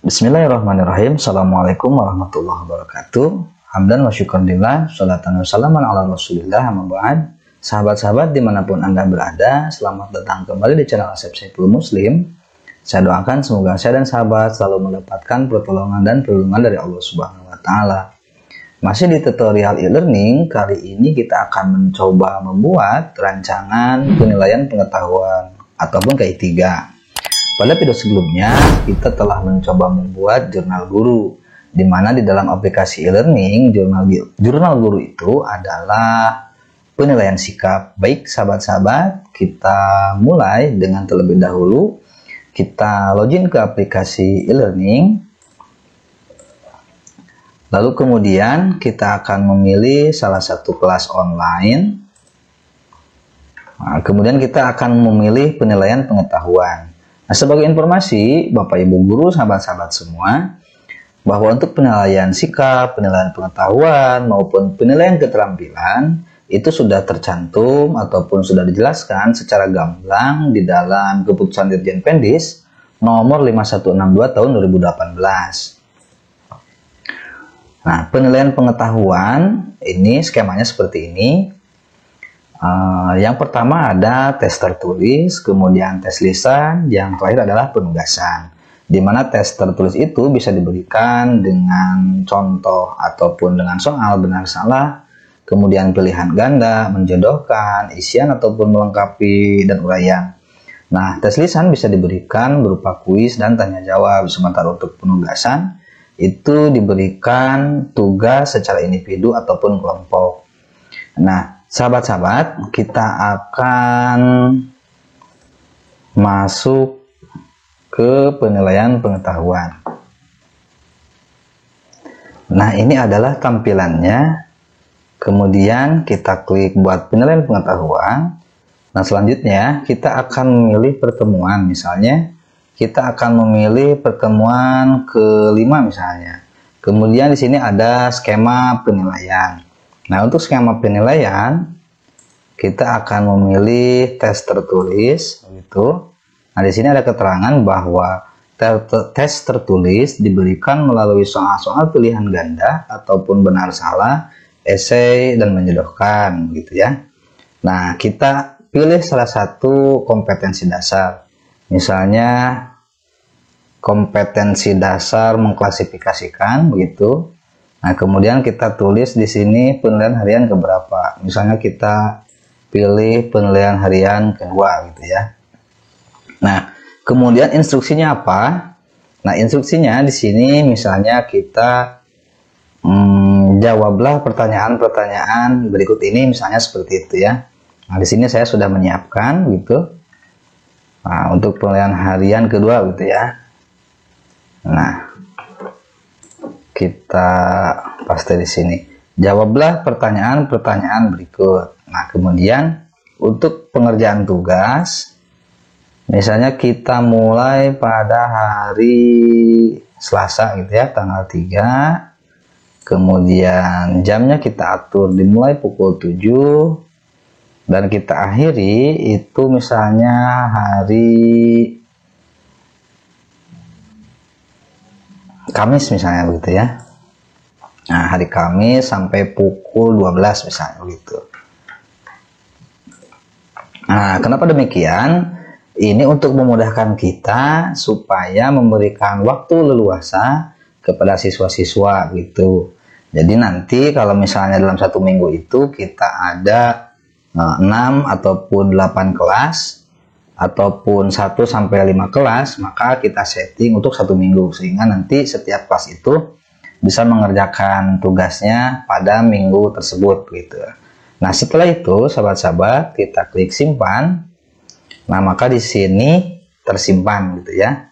Bismillahirrahmanirrahim. Assalamualaikum warahmatullahi wabarakatuh. Hamdan wa syukurillah, sholatan wa salaman ala rasulillah, amma ba'd. Sahabat-sahabat dimanapun Anda berada, selamat datang kembali di channel Asep Saiful Muslim. Saya doakan semoga saya dan sahabat selalu mendapatkan pertolongan dan perlindungan dari Allah Subhanahu wa Ta'ala. Masih di tutorial e-learning, kali ini kita akan mencoba membuat rancangan penilaian pengetahuan ataupun KI3. Pada video sebelumnya, kita telah mencoba membuat jurnal guru, di mana di dalam aplikasi e-learning, jurnal guru itu adalah penilaian sikap. Baik sahabat-sahabat, kita mulai dengan terlebih dahulu. Kita login ke aplikasi e-learning. Lalu kemudian kita akan memilih salah satu kelas online. Nah, kemudian kita akan memilih penilaian pengetahuan. Nah, sebagai informasi, Bapak Ibu Guru, sahabat-sahabat semua, bahwa untuk penilaian sikap, penilaian pengetahuan, maupun penilaian keterampilan, itu sudah tercantum ataupun sudah dijelaskan secara gamblang di dalam Keputusan Dirjen Pendis nomor 5162 tahun 2018. Nah, penilaian pengetahuan, ini skemanya seperti ini. Yang pertama ada tes tertulis, kemudian tes lisan, yang terakhir adalah penugasan. Di mana tes tertulis itu bisa diberikan dengan contoh ataupun dengan soal benar salah, kemudian pilihan ganda, menjodohkan, isian ataupun melengkapi, dan uraian. Nah, tes lisan bisa diberikan berupa kuis dan tanya jawab. Sementara untuk penugasan itu diberikan tugas secara individu ataupun kelompok. Nah, sahabat-sahabat, kita akan masuk ke penilaian pengetahuan. Nah, ini adalah tampilannya. Kemudian kita klik buat penilaian pengetahuan. Nah, selanjutnya kita akan memilih pertemuan. Misalnya, kita akan memilih pertemuan kelima misalnya. Kemudian di sini ada skema penilaian. Nah, untuk skema penilaian, kita akan memilih tes tertulis, begitu. Nah, di sini ada keterangan bahwa tes tertulis diberikan melalui soal-soal pilihan ganda ataupun benar salah, esai, dan menjodohkan, gitu ya. Nah, kita pilih salah satu kompetensi dasar. Misalnya, kompetensi dasar mengklasifikasikan, begitu. Nah, kemudian kita tulis di sini penilaian harian keberapa. Misalnya kita pilih penilaian harian kedua gitu ya. Nah, kemudian instruksinya apa? Nah, instruksinya di sini misalnya kita jawablah pertanyaan-pertanyaan berikut ini, misalnya seperti itu ya. Nah, di sini saya sudah menyiapkan gitu. Nah, untuk penilaian harian kedua gitu ya. Nah, kita paste di sini. Jawablah pertanyaan-pertanyaan berikut. Nah, kemudian untuk pengerjaan tugas, misalnya kita mulai pada hari Selasa gitu ya, tanggal 3. Kemudian jamnya kita atur dimulai pukul 7 dan kita akhiri itu misalnya hari Kamis misalnya begitu ya. Nah, hari Kamis sampai pukul 12 misalnya begitu. Nah, kenapa demikian? Ini untuk memudahkan kita supaya memberikan waktu leluasa kepada siswa-siswa gitu. Jadi nanti kalau misalnya dalam satu minggu itu kita ada 6 ataupun 8 kelas, ataupun 1 sampai 5 kelas, maka kita setting untuk satu minggu sehingga nanti setiap kelas itu bisa mengerjakan tugasnya pada minggu tersebut gitu. Nah, setelah itu sahabat-sahabat kita klik simpan. Nah, maka di sini tersimpan gitu ya.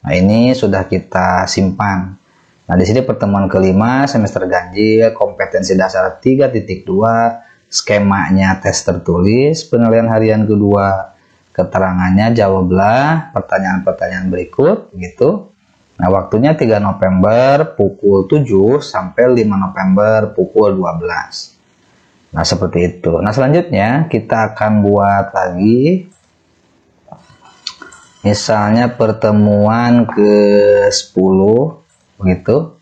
Nah, ini sudah kita simpan. Nah, di sini pertemuan kelima semester ganjil kompetensi dasar 3.2, skemanya tes tertulis, penilaian harian kedua, keterangannya jawablah pertanyaan-pertanyaan berikut gitu. Nah, waktunya 3 November pukul 7 sampai 5 November pukul 12. Nah, seperti itu. Nah, selanjutnya kita akan buat lagi Misalnya pertemuan ke-10 begitu.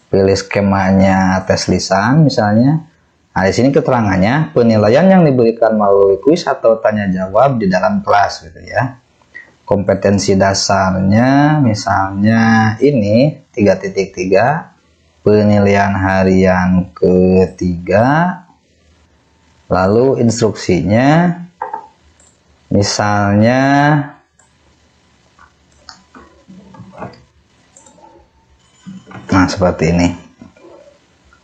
Pilih skemanya tes lisan misalnya. Nah, di sini keterangannya penilaian yang diberikan melalui kuis atau tanya jawab di dalam kelas gitu ya. Kompetensi dasarnya misalnya ini 3.3, penilaian harian ketiga. Lalu instruksinya misalnya seperti ini.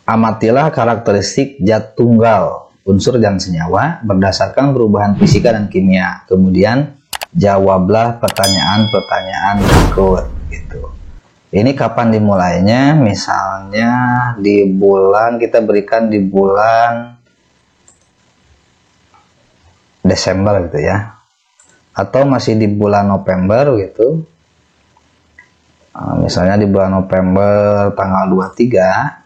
Amatilah karakteristik zat tunggal, unsur dan senyawa berdasarkan perubahan fisika dan kimia. Kemudian jawablah pertanyaan-pertanyaan berikut gitu. Ini kapan dimulainya? Misalnya di bulan, kita berikan di bulan Desember gitu ya. Atau masih di bulan November gitu. Misalnya di bulan November tanggal 23.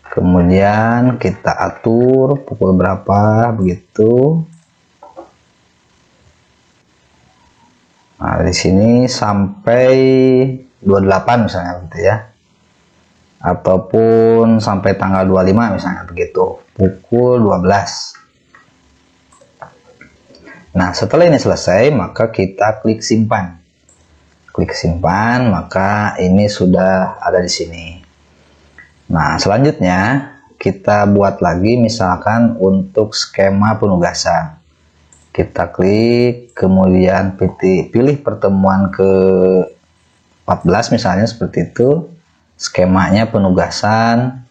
Kemudian kita atur pukul berapa begitu. Nah, di sini sampai 28 misalnya gitu ya. Ataupun sampai tanggal 25 misalnya begitu, pukul 12. Nah, setelah ini selesai, maka kita klik simpan. Klik simpan, maka ini sudah ada di sini. Nah, selanjutnya kita buat lagi misalkan untuk skema penugasan. Kita klik, kemudian pilih pertemuan ke-14 misalnya seperti itu. Skemanya penugasan.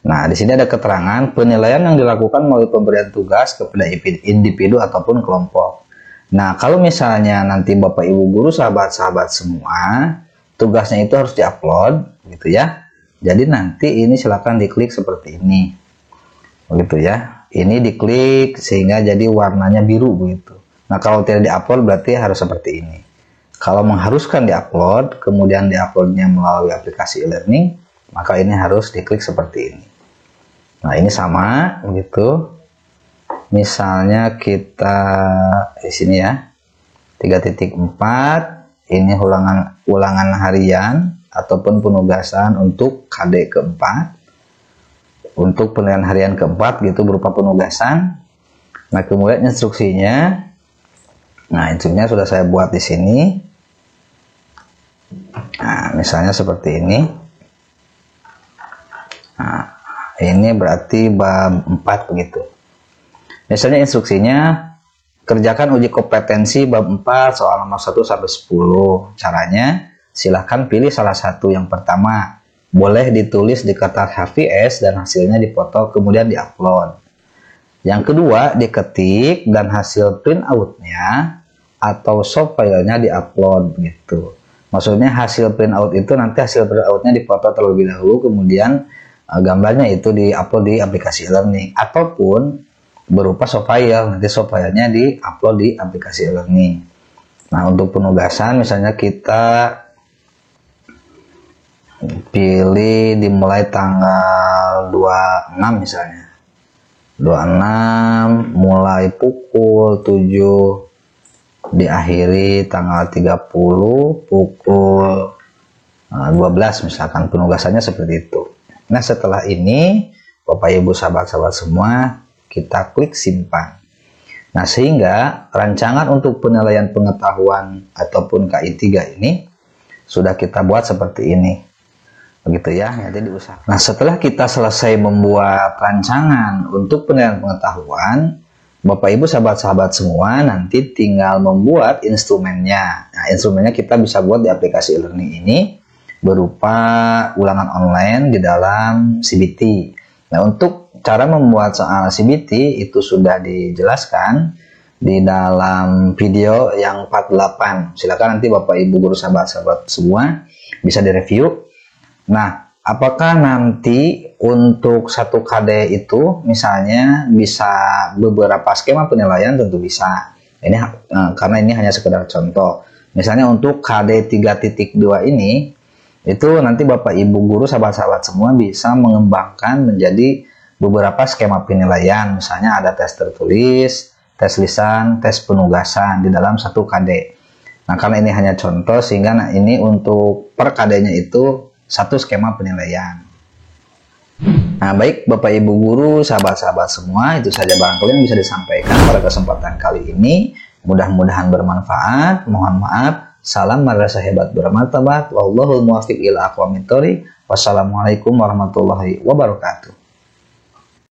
Nah, di sini ada keterangan penilaian yang dilakukan melalui pemberian tugas kepada individu ataupun kelompok. Nah, kalau misalnya nanti Bapak Ibu guru sahabat-sahabat semua, tugasnya itu harus diupload gitu ya. Jadi nanti ini silakan diklik seperti ini. Begitu ya. Ini diklik sehingga jadi warnanya biru begitu. Nah, kalau tidak diupload berarti harus seperti ini. Kalau mengharuskan diupload, kemudian diuploadnya melalui aplikasi e-learning, maka ini harus diklik seperti ini. Nah, ini sama begitu. Misalnya kita di sini ya. 3.4 ini ulangan harian ataupun penugasan untuk KD keempat, untuk penilaian harian keempat gitu berupa penugasan. Nah, kemudian instruksinya, instruksinya sudah saya buat di sini. Nah, misalnya seperti ini. Nah, ini berarti bab 4 begitu. Misalnya instruksinya, kerjakan uji kompetensi bab 4 soal nomor 1 sampai 10. Caranya, silahkan pilih salah satu. Yang pertama, boleh ditulis di kertas HVS dan hasilnya dipoto kemudian diupload. Yang kedua, diketik dan hasil print out-nya atau soft filenya diupload gitu. Maksudnya hasil print out itu nanti hasil print out-nya dipoto terlebih dahulu, kemudian gambarnya itu diupload di aplikasi e-learning ataupun berupa soft file, nanti soft filenya diupload di aplikasi e-learning. Nah, untuk penugasan misalnya kita pilih dimulai tanggal 26 misalnya. 26 mulai pukul 7 diakhiri tanggal 30 pukul 12 misalkan, penugasannya seperti itu. Nah, setelah ini Bapak Ibu sahabat-sahabat semua, kita klik simpan. Nah, sehingga rancangan untuk penilaian pengetahuan ataupun KI3 ini sudah kita buat seperti ini. Begitu ya, jadi diusahakan. Nah, setelah kita selesai membuat rancangan untuk penilaian pengetahuan, Bapak Ibu sahabat-sahabat semua nanti tinggal membuat instrumennya. Nah, instrumennya kita bisa buat di aplikasi e-learning ini berupa ulangan online di dalam CBT. Nah, untuk cara membuat soal CBT itu sudah dijelaskan di dalam video yang 48. Silakan nanti Bapak Ibu guru sahabat-sahabat semua bisa direview. Nah, apakah nanti untuk satu KD itu misalnya bisa beberapa skema penilaian? Tentu bisa. Ini karena ini hanya sekedar contoh. Misalnya untuk KD 3.2 ini, itu nanti Bapak Ibu guru sahabat-sahabat semua bisa mengembangkan menjadi beberapa skema penilaian. Misalnya ada tes tertulis, tes lisan, tes penugasan di dalam 1 KD. Nah, karena ini hanya contoh sehingga ini untuk per KD-nya itu 1 skema penilaian. Nah, baik Bapak Ibu guru, sahabat-sahabat semua, itu saja barangkali yang bisa disampaikan pada kesempatan kali ini. Mudah-mudahan bermanfaat. Mohon maaf. Salam madrasah hebat bermartabat. Wallahul muwaffiq ila aqwamit thoriq. Wassalamualaikum warahmatullahi wabarakatuh.